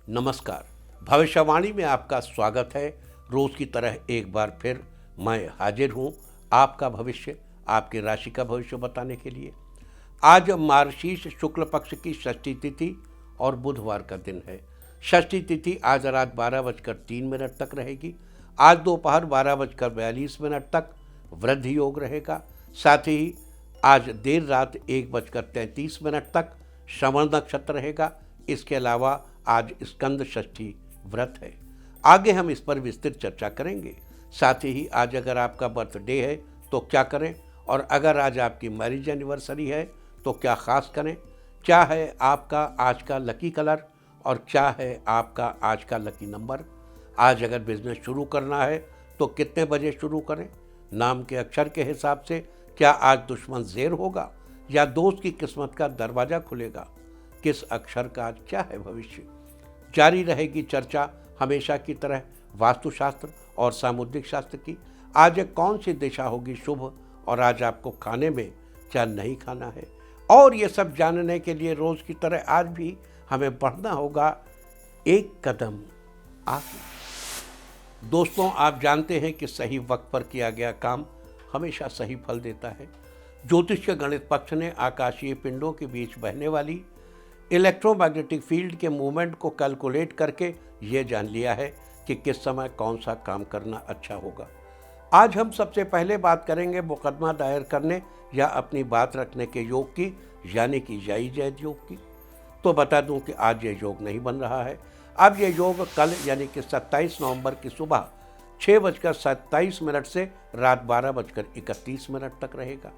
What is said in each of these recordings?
नमस्कार। भविष्यवाणी में आपका स्वागत है। रोज की तरह एक बार फिर मैं हाजिर हूँ आपका भविष्य, आपकी राशि का भविष्य बताने के लिए। आज मार्गशीर्ष शुक्ल पक्ष की षष्ठी तिथि और बुधवार का दिन है। षष्ठी तिथि आज रात 12:03 तक रहेगी। आज दोपहर 12:42 तक वृद्धि योग रहेगा। साथ ही आज देर रात 1:33 तक श्रवण नक्षत्र रहेगा। इसके अलावा आज स्कंद षष्ठी व्रत है। आगे हम इस पर विस्तृत चर्चा करेंगे। साथ ही आज अगर आपका बर्थडे है तो क्या करें, और अगर आज आपकी मैरिज एनिवर्सरी है तो क्या खास करें, क्या है आपका आज का लकी कलर और क्या है आपका आज का लकी नंबर। आज अगर बिजनेस शुरू करना है तो कितने बजे शुरू करें। नाम के अक्षर के हिसाब से क्या आज दुश्मन ज़ेर होगा या दोस्त की किस्मत का दरवाज़ा खुलेगा। किस अक्षर का आज क्या है भविष्य। जारी रहेगी चर्चा हमेशा की तरह वास्तुशास्त्र और सामुद्रिक शास्त्र की। आज कौन सी दिशा होगी शुभ और आज आपको खाने में क्या नहीं खाना है, और ये सब जानने के लिए रोज की तरह आज भी हमें बढ़ना होगा एक कदम आगे। दोस्तों, आप जानते हैं कि सही वक्त पर किया गया काम हमेशा सही फल देता है। ज्योतिष के गणित पक्ष ने आकाशीय पिंडों के बीच बहने वाली इलेक्ट्रोमैग्नेटिक फील्ड के मूवमेंट को कैलकुलेट करके ये जान लिया है कि किस समय कौन सा काम करना अच्छा होगा। आज हम सबसे पहले बात करेंगे मुकदमा दायर करने या अपनी बात रखने के योग की, यानी कि जाई जैद योग की। तो बता दूं कि आज ये योग नहीं बन रहा है। अब ये योग कल यानी कि 27 नवंबर की सुबह 6:27 से रात 12:31 तक रहेगा।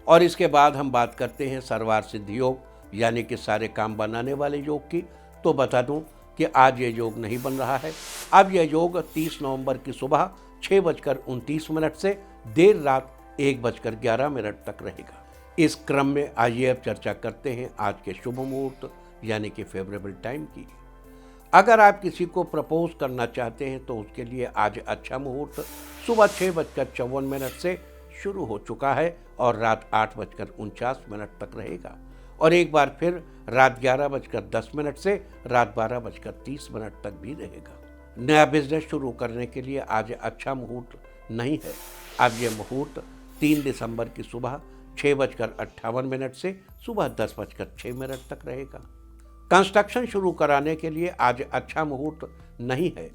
और इसके बाद हम बात करते हैं सर्वार सिद्धि योग यानी कि सारे काम बनाने वाले योग की। तो बता दूं कि आज ये योग नहीं बन रहा है। अब यह योग 30 नवंबर की सुबह 6:29 से देर रात 1:11 तक रहेगा। इस क्रम में आइए अब चर्चा करते हैं आज के शुभ मुहूर्त यानी कि फेवरेबल टाइम की। अगर आप किसी को प्रपोज करना चाहते हैं तो उसके लिए आज अच्छा मुहूर्त सुबह 6:54 से शुरू हो चुका है और रात 8:49 तक रहेगा, और एक बार फिर रात 11:10 से रात 12:30 तक भी रहेगा। नया बिजनेस शुरू करने के लिए आज अच्छा मुहूर्त नहीं है। अब यह मुहूर्त 3 दिसंबर की सुबह 6:58 से सुबह 10:06 तक रहेगा। कंस्ट्रक्शन शुरू कराने के लिए आज अच्छा मुहूर्त नहीं है।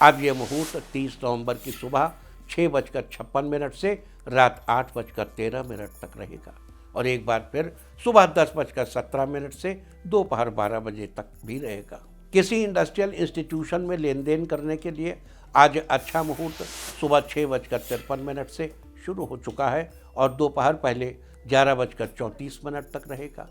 अब यह मुहूर्त 30 नवंबर की सुबह 6:56 से रात 8:13 तक रहेगा, और एक बार फिर सुबह 10:17 से दोपहर 12 बजे तक भी रहेगा। किसी इंडस्ट्रियल इंस्टीट्यूशन में लेन देन करने के लिए आज अच्छा मुहूर्त सुबह 6:53 से शुरू हो चुका है और दोपहर पहले 11:34 तक रहेगा।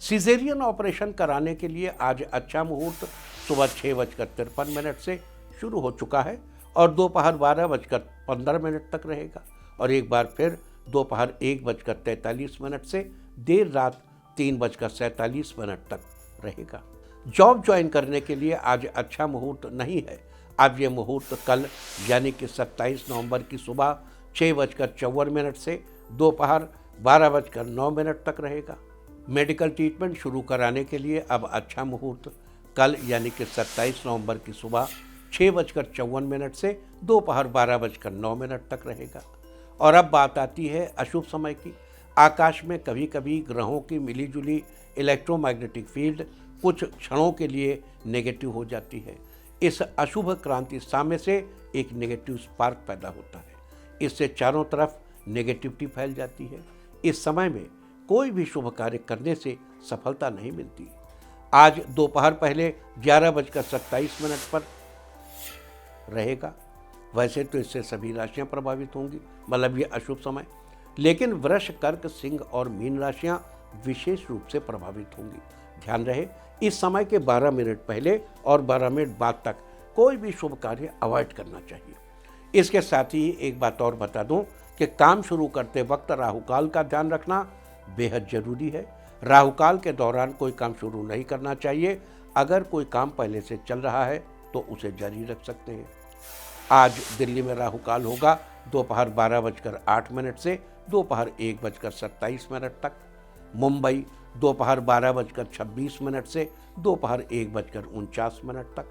सिजेरियन ऑपरेशन कराने के लिए आज अच्छा मुहूर्त सुबह 6:53 से शुरू हो चुका है और दोपहर 12:15 तक रहेगा, और एक बार फिर दोपहर 1:43 से देर रात 3:47 तक रहेगा। जॉब ज्वाइन करने के लिए आज अच्छा मुहूर्त नहीं है। अब यह मुहूर्त कल यानी कि 27 नवंबर की सुबह 6:54 से दोपहर 12:09 तक रहेगा। मेडिकल ट्रीटमेंट शुरू कराने के लिए अब अच्छा मुहूर्त कल यानी कि 27 नवंबर की सुबह 6:54 से दोपहर 12:09 तक रहेगा। और अब बात आती है अशुभ समय की। आकाश में कभी कभी ग्रहों की मिलीजुली इलेक्ट्रोमैग्नेटिक फील्ड कुछ क्षणों के लिए नेगेटिव हो जाती है। इस अशुभ क्रांति साम्य से एक नेगेटिव स्पार्क पैदा होता है। इससे चारों तरफ नेगेटिविटी फैल जाती है। इस समय में कोई भी शुभ कार्य करने से सफलता नहीं मिलती। आज दोपहर पहले 11:27 पर रहेगा। वैसे तो इससे सभी राशियां प्रभावित होंगी, मतलब ये अशुभ समय, लेकिन वृष, कर्क, सिंह और मीन राशियां विशेष रूप से प्रभावित होंगी। ध्यान रहे, इस समय के 12 मिनट पहले और 12 मिनट बाद तक कोई भी शुभ कार्य अवॉइड करना चाहिए। इसके साथ ही एक बात और बता दूं कि काम शुरू करते वक्त राहुकाल का ध्यान रखना बेहद जरूरी है। राहुकाल के दौरान कोई काम शुरू नहीं करना चाहिए। अगर कोई काम पहले से चल रहा है तो उसे जारी रख सकते हैं। आज दिल्ली में राहुकाल होगा दोपहर 12:08 से दोपहर 1:27 तक। मुंबई दोपहर 12:26 से दोपहर 1:49 तक,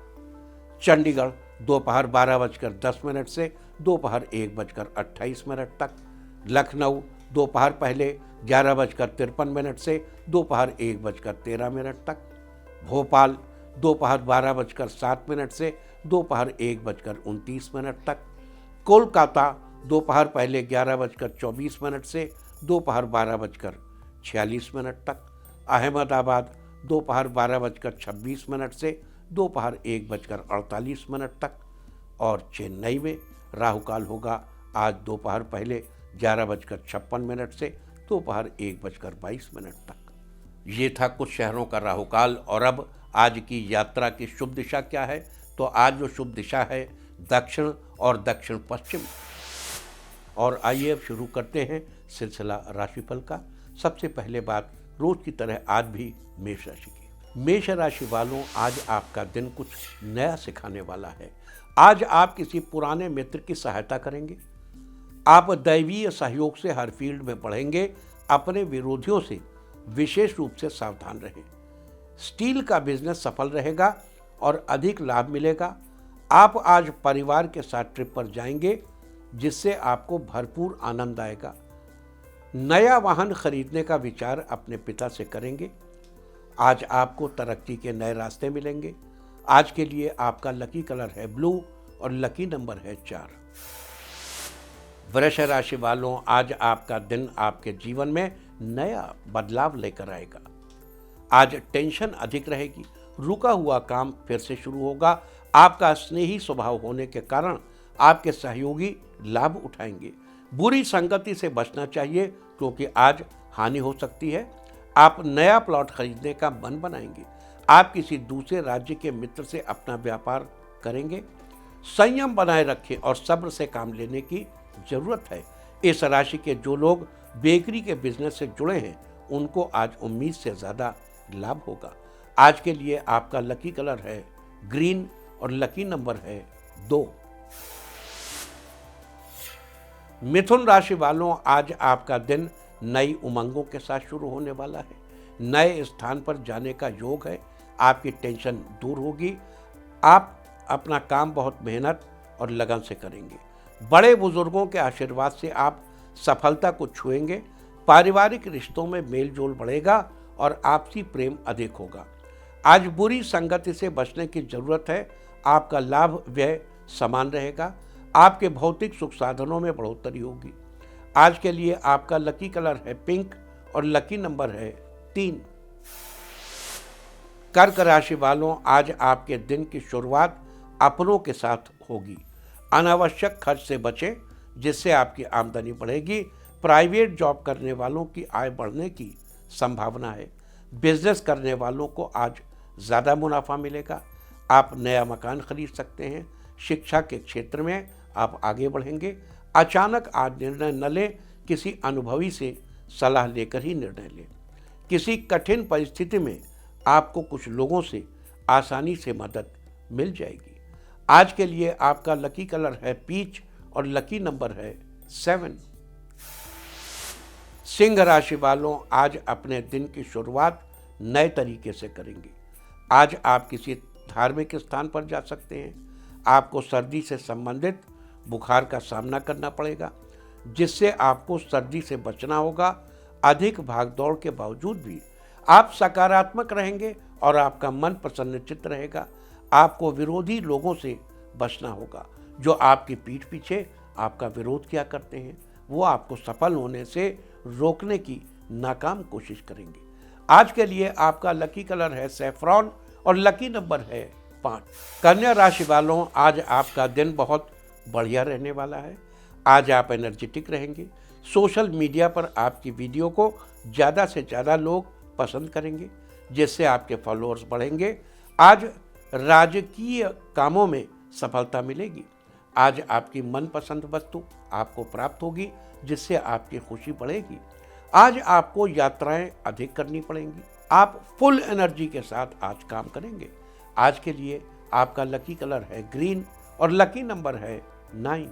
चंडीगढ़ दोपहर 12:10 से दोपहर 1:28 तक, लखनऊ दोपहर पहले 11:53 से दोपहर 1:13 तक, भोपाल दोपहर 12:07 से दोपहर 1:29 तक, कोलकाता दोपहर पहले 11:24 से दोपहर 12:46 तक, अहमदाबाद दोपहर 12:26 से दोपहर 1:48 तक और चेन्नई में राहुकाल होगा आज दोपहर पहले 11:56 से दोपहर 1:22 तक। ये था कुछ शहरों का राहुकाल। और अब आज की यात्रा की शुभ दिशा क्या है? तो आज जो शुभ दिशा है दक्षिण और दक्षिण पश्चिम। और आइए अब शुरू करते हैं सिलसिला राशिफल का। सबसे पहले बात रोज की तरह आज भी मेष राशि की। मेष राशि वालों, आज आपका दिन कुछ नया सिखाने वाला है। आज आप किसी पुराने मित्र की सहायता करेंगे। आप दैवीय सहयोग से हर फील्ड में बढ़ेंगे। अपने विरोधियों से विशेष रूप से सावधान रहें। स्टील का बिजनेस सफल रहेगा और अधिक लाभ मिलेगा। आप आज परिवार के साथ ट्रिप पर जाएंगे जिससे आपको भरपूर आनंद आएगा। नया वाहन खरीदने का विचार अपने पिता से करेंगे। आज आपको तरक्की के नए रास्ते मिलेंगे। आज के लिए आपका लकी कलर है ब्लू और लकी नंबर है 4। वृष राशि वालों, आज आपका दिन आपके जीवन में नया बदलाव लेकर आएगा। आज टेंशन अधिक रहेगी। रुका हुआ काम फिर से शुरू होगा। आपका स्नेही स्वभाव होने के कारण आपके सहयोगी लाभ उठाएंगे। बुरी संगति से बचना चाहिए क्योंकि आज हानि हो सकती है। आप नया प्लॉट खरीदने का मन बनाएंगे। आप किसी दूसरे राज्य के मित्र से अपना व्यापार करेंगे। संयम बनाए रखें और सब्र से काम लेने की जरूरत है। इस राशि के जो लोग बेकरी के बिजनेस से जुड़े हैं उनको आज उम्मीद से ज्यादा लाभ होगा। आज के लिए आपका लकी कलर है ग्रीन और लकी नंबर है 2। मिथुन राशि वालों, आज आपका दिन नई उमंगों के साथ शुरू होने वाला है। नए स्थान पर जाने का योग है। आपकी टेंशन दूर होगी। आप अपना काम बहुत मेहनत और लगन से करेंगे। बड़े बुजुर्गों के आशीर्वाद से आप सफलता को छुएंगे। पारिवारिक रिश्तों में मेल जोल बढ़ेगा और आपसी प्रेम अधिक होगा। आज बुरी संगति से बचने की जरूरत है। आपका लाभ व्यय समान रहेगा। आपके भौतिक सुख साधनों में बढ़ोतरी होगी। आज के लिए आपका लकी कलर है पिंक और लकी नंबर है 3। कर्क राशि वालों, आज आपके दिन की शुरुआत अपनों के साथ होगी। अनावश्यक खर्च से बचें जिससे आपकी आमदनी बढ़ेगी। प्राइवेट जॉब करने वालों की आय बढ़ने की संभावना है। बिजनेस करने वालों को आज ज़्यादा मुनाफा मिलेगा। आप नया मकान खरीद सकते हैं। शिक्षा के क्षेत्र में आप आगे बढ़ेंगे। अचानक आज निर्णय न लें। किसी अनुभवी से सलाह लेकर ही निर्णय लें। किसी कठिन परिस्थिति में आपको कुछ लोगों से आसानी से मदद मिल जाएगी। आज के लिए आपका लकी कलर है पीच और लकी नंबर है 7। सिंह राशि वालों, आज अपने दिन की शुरुआत नए तरीके से करेंगे। आज आप किसी धार्मिक स्थान पर जा सकते हैं। आपको सर्दी से संबंधित बुखार का सामना करना पड़ेगा जिससे आपको सर्दी से बचना होगा। अधिक भागदौड़ के बावजूद भी आप सकारात्मक रहेंगे और आपका मन प्रसन्नचित्त रहेगा। आपको विरोधी लोगों से बचना होगा जो आपकी पीठ पीछे आपका विरोध किया करते हैं। वो आपको सफल होने से रोकने की नाकाम कोशिश करेंगे। आज के लिए आपका लकी कलर है सैफरॉन और लकी नंबर है 5। कन्या राशि वालों, आज आपका दिन बहुत बढ़िया रहने वाला है। आज आप एनर्जेटिक रहेंगे। सोशल मीडिया पर आपकी वीडियो को ज़्यादा से ज़्यादा लोग पसंद करेंगे जिससे आपके फॉलोअर्स बढ़ेंगे। आज राजकीय कामों में सफलता मिलेगी। आज आपकी मनपसंद वस्तु आपको प्राप्त होगी जिससे आपकी खुशी बढ़ेगी। आज आपको यात्राएं अधिक करनी पड़ेंगी। आप फुल एनर्जी के साथ आज काम करेंगे। आज के लिए आपका लकी कलर है ग्रीन और लकी नंबर है 9।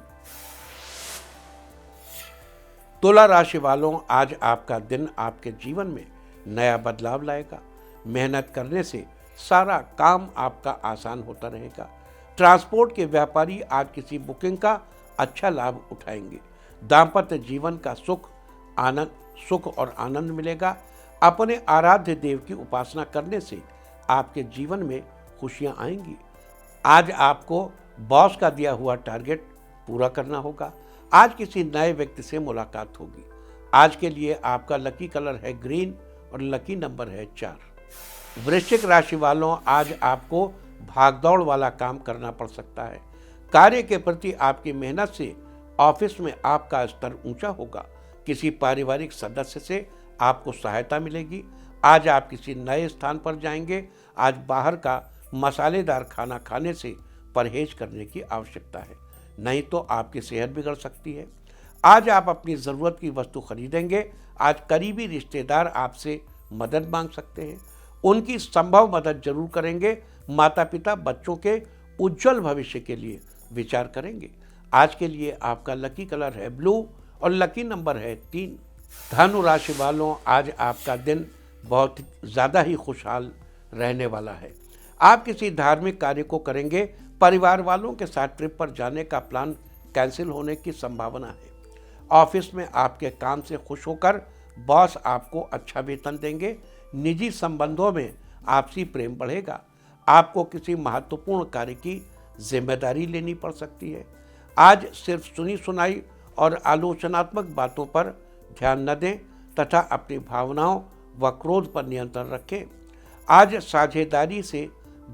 तुला राशि वालों, आज आपका दिन आपके जीवन में नया बदलाव लाएगा। मेहनत करने से सारा काम आपका आसान होता रहेगा। ट्रांसपोर्ट के व्यापारी आज किसी बुकिंग का अच्छा लाभ उठाएंगे। दाम्पत्य जीवन का सुख और आनंद मिलेगा। अपने आराध्य देव की उपासना करने से आपके जीवन में खुशियां आएंगी। आज आपको बॉस का दिया हुआ टारगेट पूरा करना होगा। आज किसी नए व्यक्ति से मुलाकात होगी। आज के लिए आपका लकी कलर है ग्रीन और लकी नंबर है 4। वृश्चिक राशि वालों, आज आपको भागदौड़ वाला काम करना पड़ सकता है। कार्य के प्रति आपकी मेहनत से ऑफिस में आपका स्तर ऊंचा होगा। किसी पारिवारिक सदस्य से आपको सहायता मिलेगी। आज आप किसी नए स्थान पर जाएंगे। आज बाहर का मसालेदार खाना खाने से परहेज करने की आवश्यकता है, नहीं तो आपकी सेहत बिगड़ सकती है। आज आप अपनी ज़रूरत की वस्तु खरीदेंगे। आज करीबी रिश्तेदार आपसे मदद मांग सकते हैं, उनकी संभव मदद जरूर करेंगे। माता पिता बच्चों के उज्जवल भविष्य के लिए विचार करेंगे। आज के लिए आपका लकी कलर है ब्लू और लकी नंबर है 3। धनु राशि वालों, आज आपका दिन बहुत ज़्यादा ही खुशहाल रहने वाला है। आप किसी धार्मिक कार्य को करेंगे। परिवार वालों के साथ ट्रिप पर जाने का प्लान कैंसिल होने की संभावना है। ऑफिस में आपके काम से खुश होकर बॉस आपको अच्छा वेतन देंगे। निजी संबंधों में आपसी प्रेम बढ़ेगा। आपको किसी महत्वपूर्ण कार्य की जिम्मेदारी लेनी पड़ सकती है। आज सिर्फ सुनी सुनाई और आलोचनात्मक बातों पर ध्यान न दें तथा अपनी भावनाओं व क्रोध पर नियंत्रण रखें। आज साझेदारी से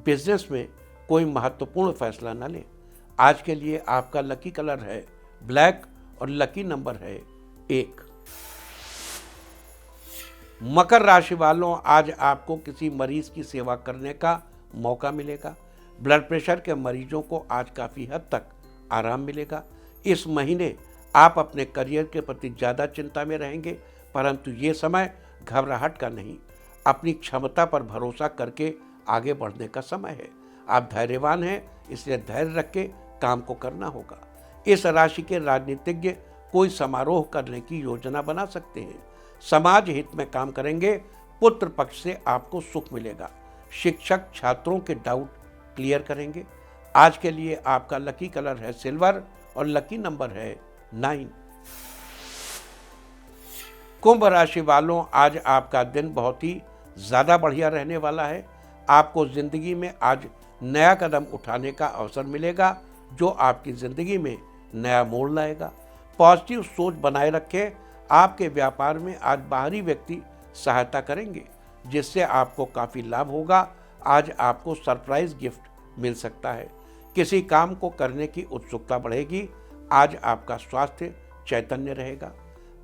बिजनेस में कोई महत्वपूर्ण फैसला न लें। आज के लिए आपका लकी कलर है ब्लैक और लकी नंबर है 1। मकर राशि वालों, आज आपको किसी मरीज की सेवा करने का मौका मिलेगा। ब्लड प्रेशर के मरीजों को आज काफ़ी हद तक आराम मिलेगा। इस महीने आप अपने करियर के प्रति ज़्यादा चिंता में रहेंगे, परंतु ये समय घबराहट का नहीं, अपनी क्षमता पर भरोसा करके आगे बढ़ने का समय है। आप धैर्यवान हैं, इसलिए धैर्य रख के काम को करना होगा। इस राशि के राजनीतिज्ञ कोई समारोह करने की योजना बना सकते हैं। समाज हित में काम करेंगे। पुत्र पक्ष से आपको सुख मिलेगा। शिक्षक छात्रों के डाउट क्लियर करेंगे। आज के लिए आपका लकी कलर है सिल्वर और लकी नंबर है 9। कुंभ राशि वालों, आज आपका दिन बहुत ही ज़्यादा बढ़िया रहने वाला है। आपको ज़िंदगी में आज नया कदम उठाने का अवसर मिलेगा, जो आपकी ज़िंदगी में नया मोड़ लाएगा। पॉजिटिव सोच बनाए रखें। आपके व्यापार में आज बाहरी व्यक्ति सहायता करेंगे, जिससे आपको काफ़ी लाभ होगा। आज आपको सरप्राइज गिफ्ट मिल सकता है। किसी काम को करने की उत्सुकता बढ़ेगी। आज आपका स्वास्थ्य चैतन्य रहेगा।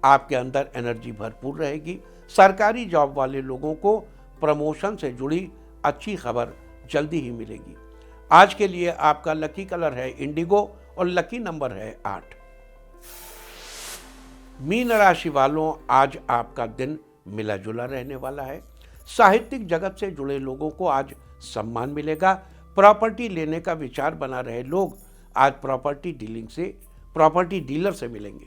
आपके अंदर एनर्जी भरपूर रहेगी। सरकारी जॉब वाले लोगों को प्रमोशन से जुड़ी अच्छी खबर जल्दी ही मिलेगी। आज के लिए आपका लकी कलर है इंडिगो और लकी नंबर है 8। मीन राशि वालों, आज आपका दिन मिला जुला रहने वाला है। साहित्यिक जगत से जुड़े लोगों को आज सम्मान मिलेगा। प्रॉपर्टी लेने का विचार बना रहे लोग आज प्रॉपर्टी डीलर से मिलेंगे।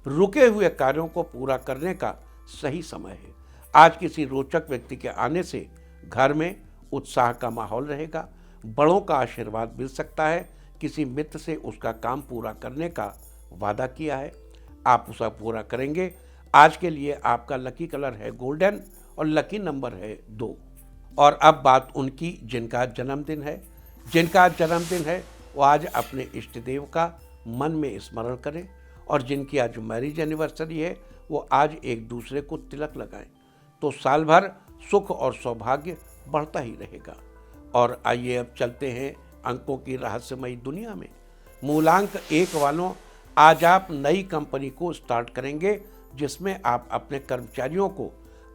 रुके हुए कार्यों को पूरा करने का सही समय है। आज किसी रोचक व्यक्ति के आने से घर में उत्साह का माहौल रहेगा। बड़ों का आशीर्वाद मिल सकता है। किसी मित्र से उसका काम पूरा करने का वादा किया है, आप उसे पूरा करेंगे। आज के लिए आपका लकी कलर है गोल्डन और लकी नंबर है 2। और अब बात उनकी जिनका जन्मदिन है वो आज अपने इष्ट देव का मन में स्मरण करें, और जिनकी आज मैरिज एनिवर्सरी है वो आज एक दूसरे को तिलक लगाएं, तो साल भर सुख और सौभाग्य बढ़ता ही रहेगा। और आइए अब चलते हैं अंकों की रहस्यमयी दुनिया में। मूलांक 1 वालों, आज आप नई कंपनी को स्टार्ट करेंगे, जिसमें आप अपने कर्मचारियों को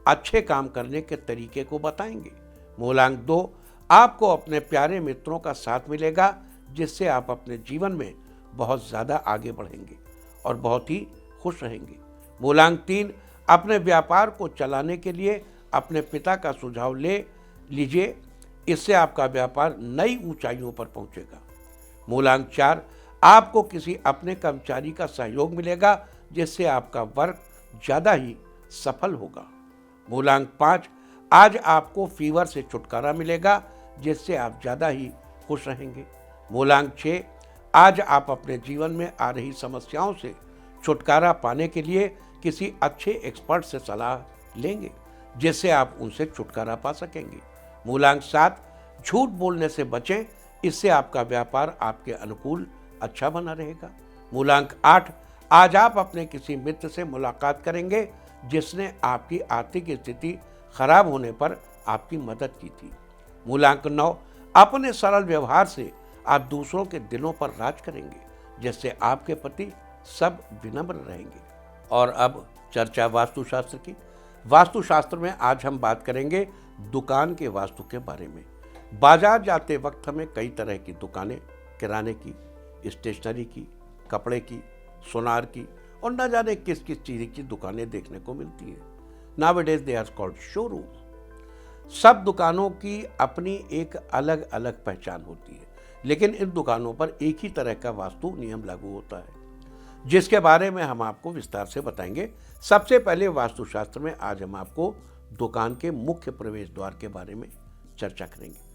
अच्छे काम करने के तरीके को बताएंगे। मूलांक 2, आपको अपने प्यारे मित्रों का साथ मिलेगा, जिससे आप अपने जीवन में बहुत ज़्यादा आगे बढ़ेंगे और बहुत ही खुश रहेंगे। मूलांक 3, अपने व्यापार को चलाने के लिए अपने पिता का सुझाव ले लीजिए, इससे आपका व्यापार नई ऊंचाइयों पर पहुंचेगा। मूलांक 4, आपको किसी अपने कर्मचारी का सहयोग मिलेगा, जिससे आपका वर्क ज़्यादा ही सफल होगा। मूलांक 5, आज आपको फीवर से छुटकारा मिलेगा जिससे आप ज़्यादा ही खुश रहेंगे। मूलांक 6, आज आप अपने जीवन में आ रही समस्याओं से छुटकारा पाने के लिए किसी अच्छे एक्सपर्ट से सलाह लेंगे जिससे आप उनसे छुटकारा पा सकेंगे। मूलांक 7, झूठ बोलने से बचें, इससे आपका व्यापार आपके अनुकूल अच्छा बना रहेगा। मूलांक 8, आज आप अपने किसी मित्र से मुलाकात करेंगे जिसने आपकी आर्थिक स्थिति खराब होने पर आपकी मदद की थी। मूलांक 9, अपने सरल व्यवहार से आप दूसरों के दिलों पर राज करेंगे जिससे आपके प्रति सब विनम्र रहेंगे। और अब चर्चा वास्तुशास्त्र की। वास्तुशास्त्र में आज हम बात करेंगे दुकान के वास्तु के बारे में। बाजार जाते वक्त हमें कई तरह की दुकानें, किराने की, स्टेशनरी की, कपड़े की, सोनार की और न जाने किस किस चीज़ की दुकानें देखने को मिलती हैं। Nowadays they are called showroom. सब दुकानों की अपनी एक अलग अलग पहचान होती है, लेकिन इन दुकानों पर एक ही तरह का वास्तु नियम लागू होता है जिसके बारे में हम आपको विस्तार से बताएंगे। सबसे पहले वास्तुशास्त्र में आज हम आपको दुकान के मुख्य प्रवेश द्वार के बारे में चर्चा करेंगे।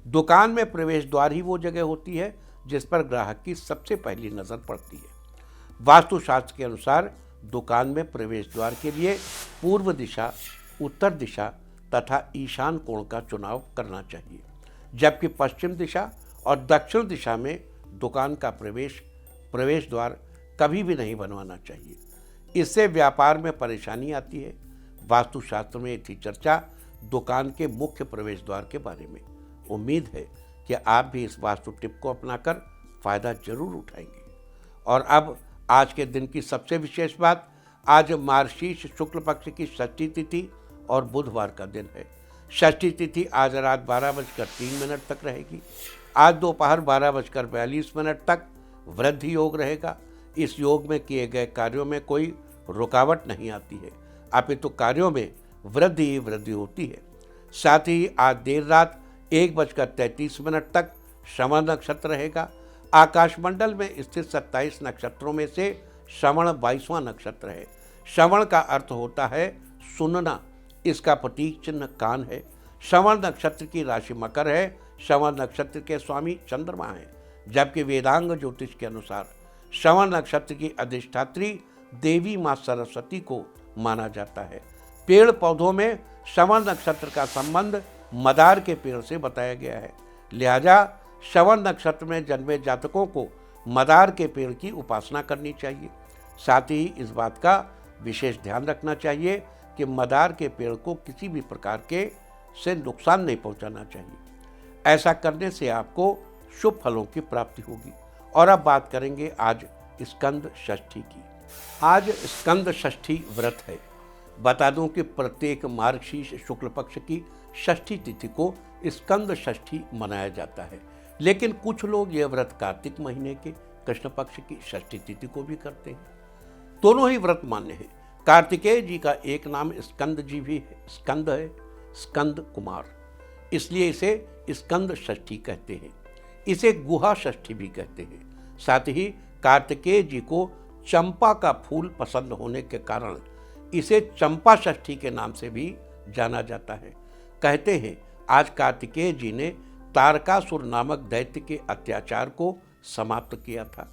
दुकान में प्रवेश द्वार ही वो जगह होती है जिस पर ग्राहक की सबसे पहली नज़र पड़ती है। वास्तुशास्त्र के अनुसार दुकान में प्रवेश द्वार के लिए पूर्व दिशा, उत्तर दिशा तथा ईशान कोण का चुनाव करना चाहिए, जबकि पश्चिम दिशा और दक्षिण दिशा में दुकान का प्रवेश द्वार कभी भी नहीं बनवाना चाहिए। इससे व्यापार में परेशानी आती है। वास्तुशास्त्र में थी चर्चा दुकान के मुख्य प्रवेश द्वार के बारे में। उम्मीद है कि आप भी इस वास्तु टिप को अपनाकर फायदा जरूर उठाएंगे। और अब आज के दिन की सबसे विशेष बात, आज मार्गशीर्ष शुक्ल पक्ष की षष्ठी तिथि और बुधवार का दिन है। षष्ठी तिथि आज रात 12:03 तक रहेगी। आज दोपहर 12:42 तक वृद्धि योग रहेगा। इस योग में किए गए कार्यों में कोई रुकावट नहीं आती है, अपितु कार्यों में वृद्धि ही वृद्धि होती है। साथ ही आज देर रात 1:33 तक श्रवण नक्षत्र रहेगा। आकाशमंडल में स्थित 27 नक्षत्रों में से श्रवण 22वां नक्षत्र है। श्रवण का अर्थ होता है सुनना, इसका प्रतीक चिन्ह कान है। श्रवण नक्षत्र की राशि मकर है। श्रवण नक्षत्र के स्वामी चंद्रमा हैं, जबकि वेदांग ज्योतिष के अनुसार श्रवण नक्षत्र की अधिष्ठात्री देवी माँ सरस्वती को माना जाता है। पेड़ पौधों में श्रवण नक्षत्र का संबंध मदार के पेड़ से बताया गया है, लिहाजा श्रवण नक्षत्र में जन्मे जातकों को मदार के पेड़ की उपासना करनी चाहिए। साथ ही इस बात का विशेष ध्यान रखना चाहिए कि मदार के पेड़ को किसी भी प्रकार के से नुकसान नहीं पहुंचाना चाहिए। ऐसा करने से आपको शुभ फलों की प्राप्ति होगी। और अब बात करेंगे आज स्कंद षष्ठी की। आज स्कंद षष्ठी व्रत है। बता दूं कि प्रत्येक मार्गशीर्ष शुक्ल पक्ष की षष्ठी तिथि को स्कंद षष्ठी मनाया जाता है, लेकिन कुछ लोग यह व्रत कार्तिक महीने के कृष्ण पक्ष की षष्ठी तिथि को भी करते हैं। दोनों ही व्रत मान्य हैं। कार्तिकेय जी का एक नाम स्कंद जी भी है, स्कंद है, स्कंद कुमार, इसलिए इसे स्कंद षष्ठी कहते हैं। इसे गुहा षष्ठी भी कहते हैं। साथ ही कार्तिकेय जी को चंपा का फूल पसंद होने के कारण इसे चंपा षष्ठी के नाम से भी जाना जाता है। कहते हैं आज कार्तिकेय जी ने तारकासुर नामक दैत्य के अत्याचार को समाप्त किया था।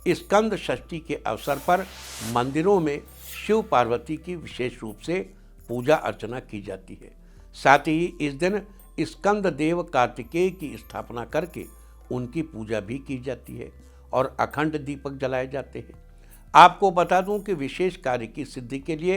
स्कंद षष्ठी के अवसर पर मंदिरों में शिव पार्वती की विशेष रूप से पूजा अर्चना की जाती है। साथ ही इस दिन स्कंद देव कार्तिकेय की स्थापना करके उनकी पूजा भी की जाती है और अखंड दीपक जलाए जाते हैं। आपको बता दूं कि विशेष कार्य की सिद्धि के लिए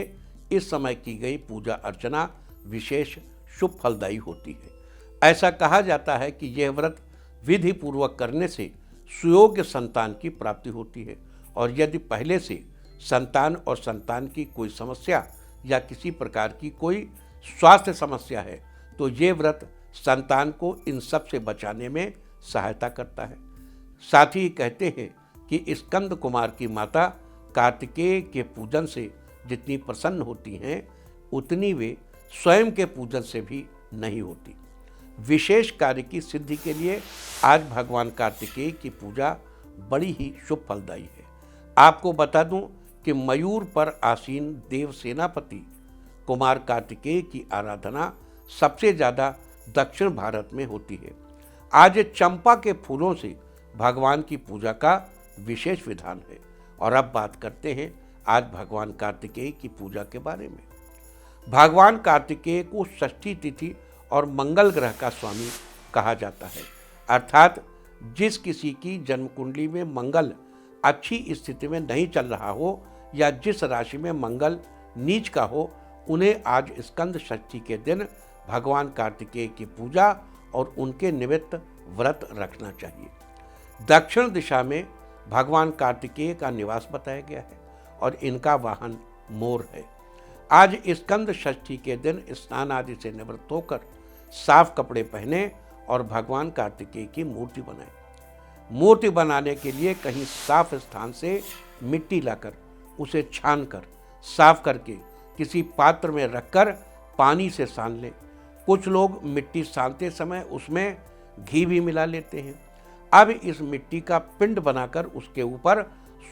इस समय की गई पूजा अर्चना विशेष शुभ फलदायी होती है। ऐसा कहा जाता है कि यह व्रत विधि पूर्वक करने से सुयोग्य संतान की प्राप्ति होती है, और यदि पहले से संतान और संतान की कोई समस्या या किसी प्रकार की कोई स्वास्थ्य समस्या है तो ये व्रत संतान को इन सब से बचाने में सहायता करता है। साथ ही कहते हैं कि स्कंद कुमार की माता कार्तिकेय के पूजन से जितनी प्रसन्न होती हैं उतनी वे स्वयं के पूजन से भी नहीं होती। विशेष कार्य की सिद्धि के लिए आज भगवान कार्तिकेय की पूजा बड़ी ही शुभ फलदायी है। आपको बता दूं कि मयूर पर आसीन देव सेनापति कुमार कार्तिकेय की आराधना सबसे ज़्यादा दक्षिण भारत में होती है। आज चंपा के फूलों से भगवान की पूजा का विशेष विधान है। और अब बात करते हैं आज भगवान कार्तिकेय की पूजा के बारे में। भगवान कार्तिकेय को षष्ठी तिथि और मंगल ग्रह का स्वामी कहा जाता है, अर्थात जिस किसी की जन्म कुंडली में मंगल अच्छी स्थिति में नहीं चल रहा हो या जिस राशि में मंगल नीच का हो, उन्हें आज स्कंद षष्ठी के दिन भगवान कार्तिकेय की पूजा और उनके निमित्त व्रत रखना चाहिए। दक्षिण दिशा में भगवान कार्तिकेय का निवास बताया गया है और इनका वाहन मोर है। आज स्कंद षष्ठी के दिन स्नान आदि से निवृत्त होकर साफ कपड़े पहने और भगवान कार्तिकेय की मूर्ति बनाएं। मूर्ति बनाने के लिए कहीं साफ स्थान से मिट्टी लाकर उसे छानकर साफ करके किसी पात्र में रखकर पानी से सान लें। कुछ लोग मिट्टी सानते समय उसमें घी भी मिला लेते हैं। अब इस मिट्टी का पिंड बनाकर उसके ऊपर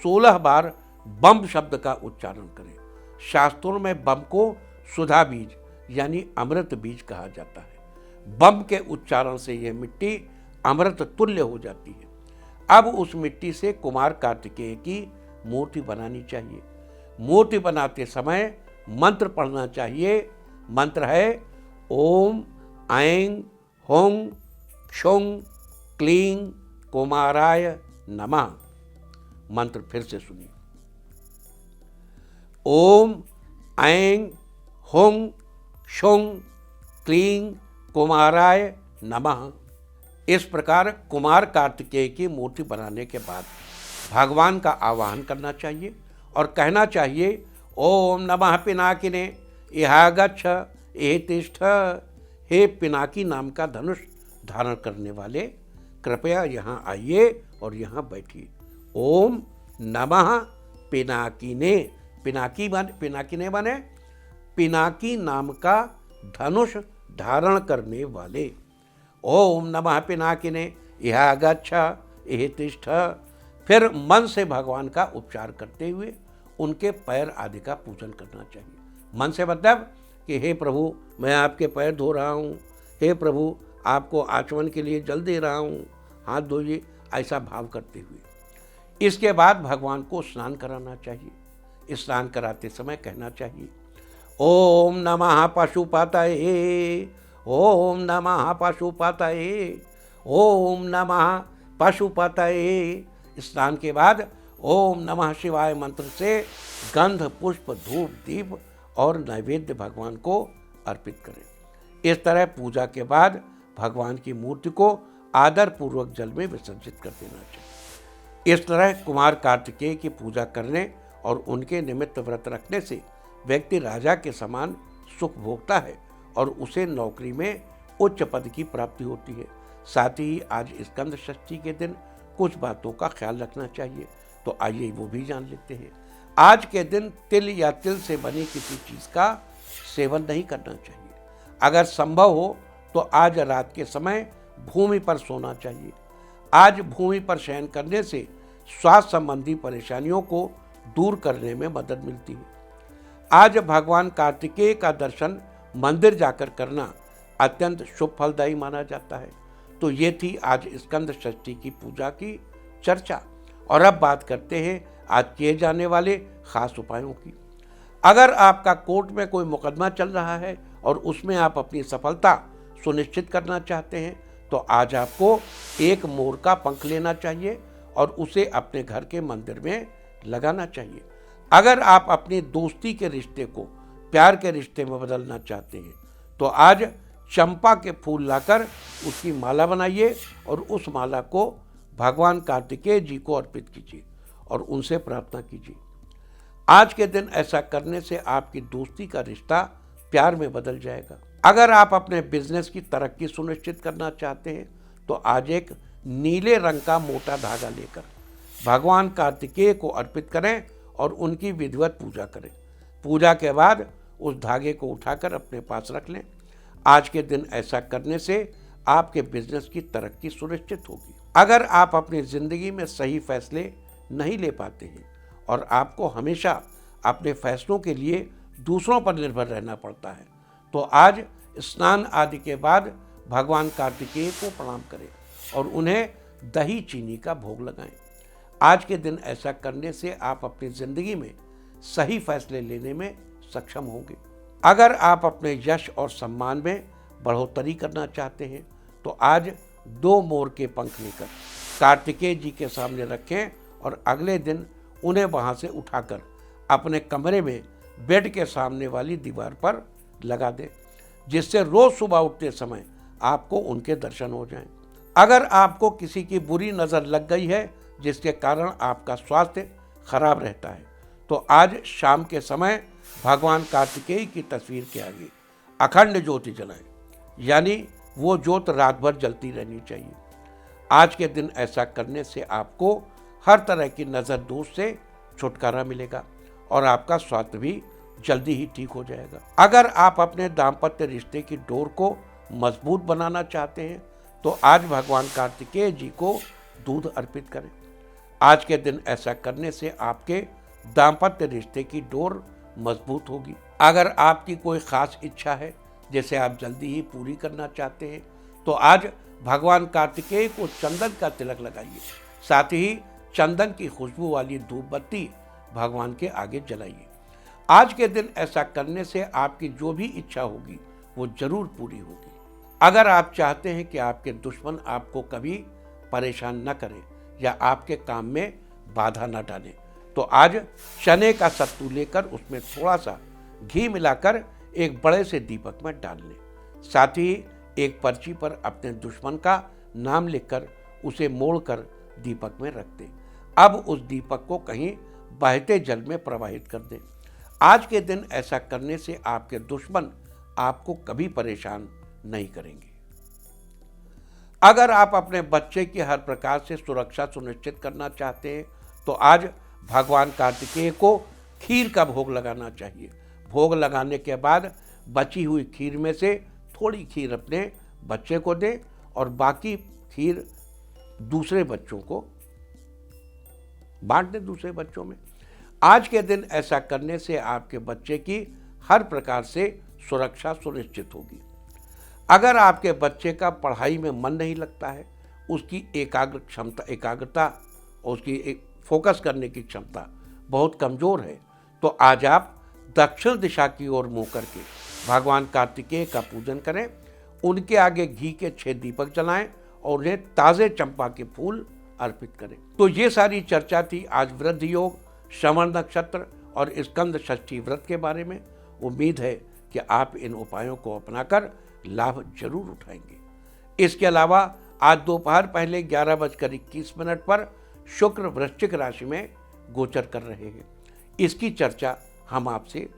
16 बार बम शब्द का उच्चारण करें। शास्त्रों में बम को सुधा बीज यानी अमृत बीज कहा जाता है। बम के उच्चारण से यह मिट्टी अमृत तुल्य हो जाती है। अब उस मिट्टी से कुमार कार्तिकेय की मूर्ति बनानी चाहिए। मूर्ति बनाते समय मंत्र पढ़ना चाहिए। मंत्र है ओम ऐं हों क्षौं क्लीं कुमाराय नमः। मंत्र फिर से सुनिए, ओम ऐं हों क्षौं क्लीं कुमाराय नमः। इस प्रकार कुमार कार्तिकेय की मूर्ति बनाने के बाद भगवान का आवाहन करना चाहिए और कहना चाहिए ओम नमः पिनाकिने इहा गच्छ ए तिष्ठ। हे पिनाकी नाम का धनुष धारण करने वाले, कृपया यहाँ आइए और यहाँ बैठिए। ओम नमः पिनाकिने। पिनाकिने बने पिनाकी नाम का धनुष धारण करने वाले। ओम नमः पिनाकिने इहा गच्छ ए तिष्ठ। फिर मन से भगवान का उपचार करते हुए उनके पैर आदि का पूजन करना चाहिए। मन से मतलब कि हे प्रभु, मैं आपके पैर धो रहा हूँ, हे प्रभु आपको आचमन के लिए जल दे रहा हूँ, हाथ धोइए, ऐसा भाव करते हुए। इसके बाद भगवान को स्नान कराना चाहिए। स्नान कराते समय कहना चाहिए ओम नमः पशुपतये, ओम नमः पशुपतये, ओम नमः पशुपतये। स्नान के बाद ओम नमः शिवाय मंत्र से गंध पुष्प धूप दीप और नैवेद्य भगवान को अर्पित करें। इस तरह पूजा के बाद भगवान की मूर्ति को आदर पूर्वक जल में विसर्जित कर देना चाहिए। इस तरह कुमार कार्तिकेय की पूजा करने और उनके निमित्त व्रत रखने से व्यक्ति राजा के समान सुख भोगता है और उसे नौकरी में उच्च पद की प्राप्ति होती है। साथ ही आज स्कंद षष्ठी के दिन कुछ बातों का ख्याल रखना चाहिए, तो आइए वो भी जान लेते हैं। आज के दिन तिल या तिल से बनी किसी चीज़ का सेवन नहीं करना चाहिए। अगर संभव हो तो आज रात के समय भूमि पर सोना चाहिए। आज भूमि पर शयन करने से स्वास्थ्य संबंधी परेशानियों को दूर करने में मदद मिलती है। आज भगवान कार्तिकेय का दर्शन मंदिर जाकर करना अत्यंत शुभ फलदायी माना जाता है। तो ये थी आज स्कंद षष्ठी की पूजा की चर्चा। और अब बात करते हैं आज किए जाने वाले खास उपायों की। अगर आपका कोर्ट में कोई मुकदमा चल रहा है और उसमें आप अपनी सफलता सुनिश्चित करना चाहते हैं, तो आज आपको एक मोर का पंख लेना चाहिए और उसे अपने घर के मंदिर में लगाना चाहिए। अगर आप अपनी दोस्ती के रिश्ते को प्यार के रिश्ते में बदलना चाहते हैं, तो आज चंपा के फूल लाकर उसकी माला बनाइए और उस माला को भगवान कार्तिकेय जी को अर्पित कीजिए और उनसे प्रार्थना कीजिए। आज के दिन ऐसा करने से आपकी दोस्ती का रिश्ता प्यार में बदल जाएगा। अगर आप अपने बिजनेस की तरक्की सुनिश्चित करना चाहते हैं, तो आज एक नीले रंग का मोटा धागा लेकर भगवान कार्तिकेय को अर्पित करें और उनकी विधिवत पूजा करें। पूजा के बाद उस धागे को उठाकर अपने पास रख लें। आज के दिन ऐसा करने से आपके बिजनेस की तरक्की सुनिश्चित होगी। अगर आप अपनी ज़िंदगी में सही फैसले नहीं ले पाते हैं और आपको हमेशा अपने फैसलों के लिए दूसरों पर निर्भर रहना पड़ता है। तो आज स्नान आदि के बाद भगवान कार्तिकेय को प्रणाम करें और उन्हें दही चीनी का भोग लगाएं। आज के दिन ऐसा करने से आप अपनी जिंदगी में सही फैसले लेने में सक्षम होंगे। अगर आप अपने यश और सम्मान में बढ़ोतरी करना चाहते हैं तो आज 2 मोर के पंख लेकर कार्तिकेय जी के सामने रखें और अगले दिन उन्हें वहां से उठाकर अपने कमरे में बेड के सामने वाली दीवार पर लगा दें, जिससे रोज सुबह उठते समय आपको उनके दर्शन हो जाएं। अगर आपको किसी की बुरी नज़र लग गई है जिसके कारण आपका स्वास्थ्य खराब रहता है तो आज शाम के समय भगवान कार्तिकेय की तस्वीर के आगे अखंड ज्योति जलाएं, यानी वो ज्योत रात भर जलती रहनी चाहिए। आज के दिन ऐसा करने से आपको हर तरह की नज़र दोष से छुटकारा मिलेगा और आपका स्वास्थ्य भी जल्दी ही ठीक हो जाएगा। अगर आप अपने दाम्पत्य रिश्ते की डोर को मजबूत बनाना चाहते हैं तो आज भगवान कार्तिकेय जी को दूध अर्पित करें। आज के दिन ऐसा करने से आपके दाम्पत्य रिश्ते की डोर मजबूत होगी। अगर आपकी कोई खास इच्छा है जिसे आप जल्दी ही पूरी करना चाहते हैं तो आज भगवान कार्तिकेय को चंदन का तिलक लगाइए। साथ ही चंदन की खुशबू वाली धूप बत्ती भगवान के आगे जलाइए। आज के दिन ऐसा करने से आपकी जो भी इच्छा होगी वो जरूर पूरी होगी। अगर आप चाहते हैं कि आपके दुश्मन आपको कभी परेशान न करें या आपके काम में बाधा न डालें तो आज चने का सत्तू लेकर उसमें थोड़ा सा घी मिलाकर एक बड़े से दीपक में डाल लें। साथ ही एक पर्ची पर अपने दुश्मन का नाम लिखकर उसे मोड़कर दीपक में रख दें। अब उस दीपक को कहीं बहते जल में प्रवाहित कर दें। आज के दिन ऐसा करने से आपके दुश्मन आपको कभी परेशान नहीं करेंगे। अगर आप अपने बच्चे की हर प्रकार से सुरक्षा सुनिश्चित करना चाहते हैं तो आज भगवान कार्तिकेय को खीर का भोग लगाना चाहिए। भोग लगाने के बाद बची हुई खीर में से थोड़ी खीर अपने बच्चे को दें और बाकी खीर दूसरे बच्चों को बांट दें दूसरे बच्चों में। आज के दिन ऐसा करने से आपके बच्चे की हर प्रकार से सुरक्षा सुनिश्चित होगी। अगर आपके बच्चे का पढ़ाई में मन नहीं लगता है, उसकी एकाग्रता और उसकी फोकस करने की क्षमता बहुत कमज़ोर है तो आज आप दक्षिण दिशा की ओर मुँह करके भगवान कार्तिकेय का पूजन करें। उनके आगे घी के 6 दीपक जलाएं और उन्हें ताज़े चंपा के फूल अर्पित करें। तो ये सारी चर्चा थी आज वृद्ध योग, श्रवण नक्षत्र और स्कंद षष्ठी व्रत के बारे में। उम्मीद है कि आप इन उपायों को अपनाकर लाभ जरूर उठाएंगे। इसके अलावा आज दोपहर पहले 11:21 पर शुक्र वृश्चिक राशि में गोचर कर रहे हैं। इसकी चर्चा हम आपसे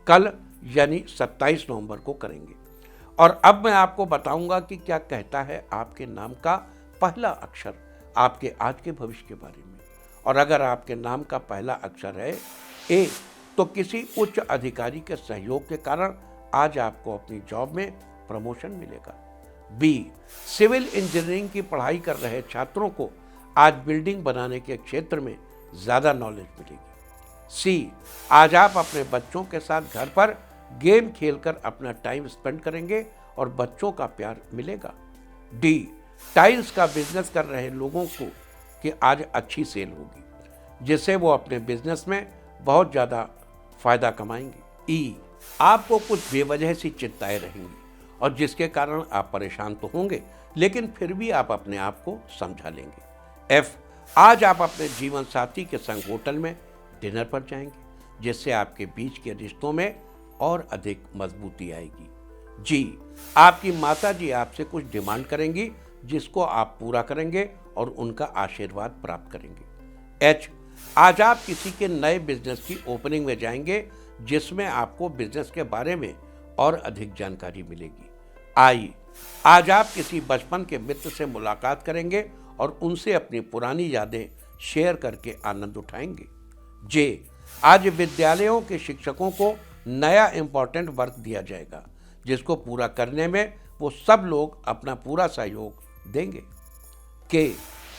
कल यानी 27 नवंबर को करेंगे। और अब मैं आपको बताऊंगा कि क्या कहता है आपके नाम का पहला अक्षर आपके आज के भविष्य के बारे में। और अगर आपके नाम का पहला अक्षर है ए तो किसी उच्च अधिकारी के सहयोग के कारण आज आपको अपनी जॉब में प्रमोशन मिलेगा। बी, सिविल इंजीनियरिंग की पढ़ाई कर रहे छात्रों को आज बिल्डिंग बनाने के क्षेत्र में ज़्यादा नॉलेज मिलेगी। सी, आज आप अपने बच्चों के साथ घर पर गेम खेलकर अपना टाइम स्पेंड करेंगे और बच्चों का प्यार मिलेगा। डी, टाइल्स का बिजनेस कर रहे लोगों को कि आज अच्छी सेल होगी जिससे वो अपने बिजनेस में बहुत ज़्यादा फायदा कमाएंगे। ई, आपको कुछ बेवजह सी चिंताएं रहेंगी और जिसके कारण आप परेशान तो होंगे लेकिन फिर भी आप अपने आप को समझा लेंगे। एफ, आज आप अपने जीवन साथी के संग होटल में डिनर पर जाएंगे जिससे आपके बीच के रिश्तों में और अधिक मजबूती आएगी। जी, आपकी माता जी आपसे कुछ डिमांड करेंगी जिसको आप पूरा करेंगे और उनका आशीर्वाद प्राप्त करेंगे। एच, आज आप किसी के नए बिजनेस की ओपनिंग में जाएंगे जिसमें आपको बिजनेस के बारे में और अधिक जानकारी मिलेगी। आई, आज आप किसी बचपन के मित्र से मुलाकात करेंगे और उनसे अपनी पुरानी यादें शेयर करके आनंद उठाएंगे। जे, आज विद्यालयों के शिक्षकों को नया इम्पोर्टेंट वर्क दिया जाएगा जिसको पूरा करने में वो सब लोग अपना पूरा सहयोग देंगे। के,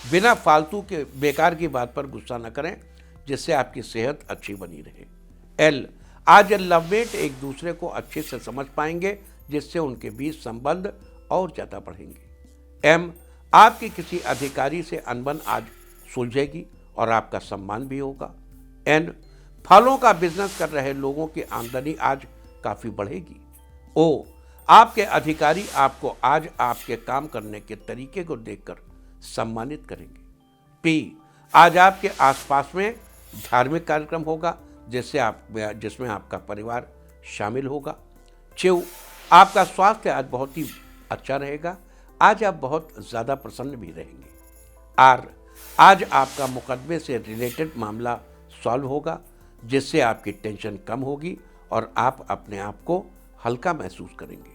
बिना फालतू के बेकार की बात पर गुस्सा न करें जिससे आपकी सेहत अच्छी बनी रहे। एल, आज लवमेट एक दूसरे को अच्छे से समझ पाएंगे, जिससे उनके बीच संबंध और ज़्यादा बढ़ेंगे। एम, आपकी किसी अधिकारी से अनबन आज सुलझेगी और आपका सम्मान भी होगा। एन, फलों का बिजनेस कर रहे लोगों की आमदनी आज काफ़ी बढ़ेगी। ओ, आपके अधिकारी आपको आज आपके काम करने के तरीके को देखकर सम्मानित करेंगे। पी, आज आपके आसपास में धार्मिक कार्यक्रम होगा जिसमें आपका परिवार शामिल होगा। क्यू, आपका स्वास्थ्य आज बहुत ही अच्छा रहेगा, आज आप बहुत ज़्यादा प्रसन्न भी रहेंगे। आर, आज आपका मुकदमे से रिलेटेड मामला सॉल्व होगा, जिससे आपकी टेंशन कम होगी और आप अपने आप को हल्का महसूस करेंगे।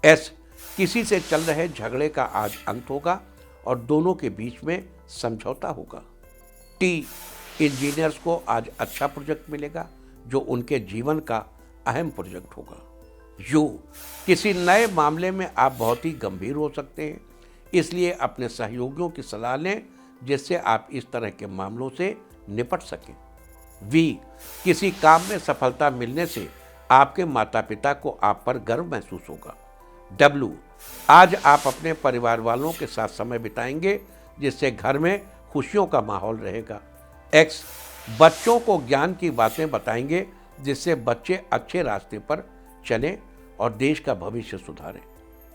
एस, किसी से चल रहे झगड़े का आज अंत होगा और दोनों के बीच में समझौता होगा। टी, इंजीनियर्स को आज अच्छा प्रोजेक्ट मिलेगा जो उनके जीवन का अहम प्रोजेक्ट होगा। यू, किसी नए मामले में आप बहुत ही गंभीर हो सकते हैं, इसलिए अपने सहयोगियों की सलाह लें जिससे आप इस तरह के मामलों से निपट सकें। वी, किसी काम में सफलता मिलने से आपके माता पिता को आप पर गर्व महसूस होगा। डब्ल्यू, आज आप अपने परिवार वालों के साथ समय बिताएंगे जिससे घर में खुशियों का माहौल रहेगा। एक्स, बच्चों को ज्ञान की बातें बताएंगे जिससे बच्चे अच्छे रास्ते पर चलें और देश का भविष्य सुधारें।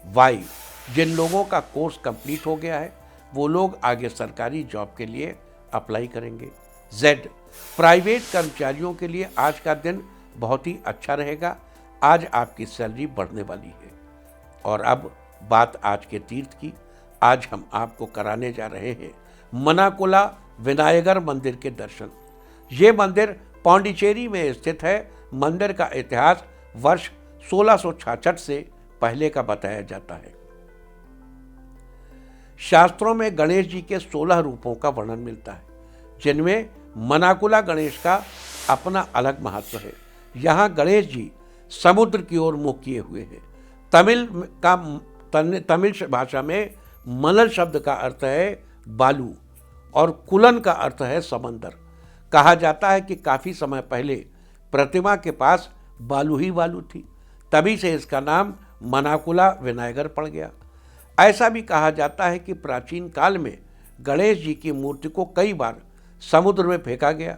वाई, जिन लोगों का कोर्स कंप्लीट हो गया है वो लोग आगे सरकारी जॉब के लिए अप्लाई करेंगे। जेड, प्राइवेट कर्मचारियों के लिए आज का दिन बहुत ही अच्छा रहेगा, आज आपकी सैलरी बढ़ने वाली है। और अब बात आज के तीर्थ की। आज हम आपको कराने जा रहे हैं मनाकुला विनायगर मंदिर के दर्शन। ये मंदिर पांडिचेरी में स्थित है। मंदिर का इतिहास वर्ष 1666 से पहले का बताया जाता है। शास्त्रों में गणेश जी के 16 रूपों का वर्णन मिलता है, जिनमें मनाकुला गणेश का अपना अलग महत्व है। यहाँ गणेश जी समुद्र की ओर मुख किए हुए हैं। तमिल भाषा में मनल शब्द का अर्थ है बालू और कुलन का अर्थ है समंदर। कहा जाता है कि काफ़ी समय पहले प्रतिमा के पास बालू ही बालू थी, तभी से इसका नाम मनाकुला विनायगर पड़ गया। ऐसा भी कहा जाता है कि प्राचीन काल में गणेश जी की मूर्ति को कई बार समुद्र में फेंका गया,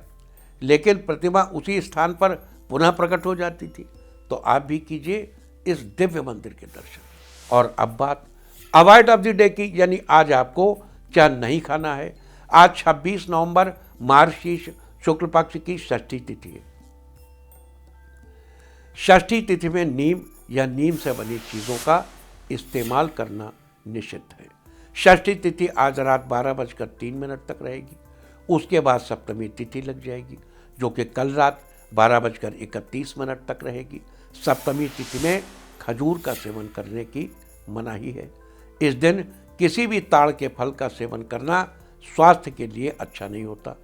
लेकिन प्रतिमा उसी स्थान पर पुनः प्रकट हो जाती थी। तो आप भी कीजिए इस दिव्य मंदिर के दर्शन। और अब बात अवॉइड ऑफ द डे की, यानी आज आपको क्या नहीं खाना है। आज 26 नवंबर मार्गशीर्ष शुक्ल पक्ष की षष्ठी तिथि है। षष्ठी तिथि में नीम या नीम से बनी चीज़ों का इस्तेमाल करना निषिद्ध है। षष्ठी तिथि आज रात 12:03 तक रहेगी। उसके बाद सप्तमी तिथि लग जाएगी, जो कि कल रात 12:31 तक रहेगी। सप्तमी तिथि में खजूर का सेवन करने की मनाही है। इस दिन किसी भी ताड़ के फल का सेवन करना स्वास्थ्य के लिए अच्छा नहीं होता।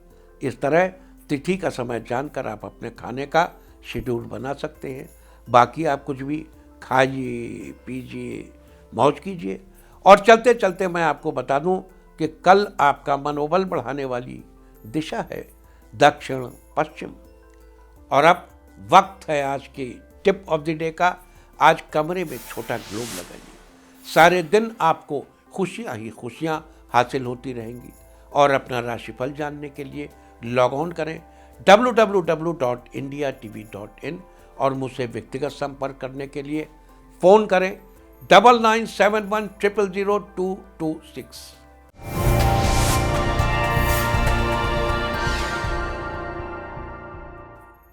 इस तरह तिथि का समय जानकर आप अपने खाने का शेड्यूल बना सकते हैं। बाकी आप कुछ भी खाइए, पीजिए, मौज कीजिए। और चलते चलते मैं आपको बता दूं कि कल आपका मनोबल बढ़ाने वाली दिशा है दक्षिण पश्चिम। और अब वक्त है आज की टिप ऑफ द डे का। आज कमरे में छोटा ग्लोब लगाइए। सारे दिन आपको खुशियाँ ही खुशियाँ हासिल होती रहेंगी। और अपना राशिफल जानने के लिए लॉग ऑन करें www.indiatv.in और मुझसे व्यक्तिगत संपर्क करने के लिए फ़ोन करें 9971000226।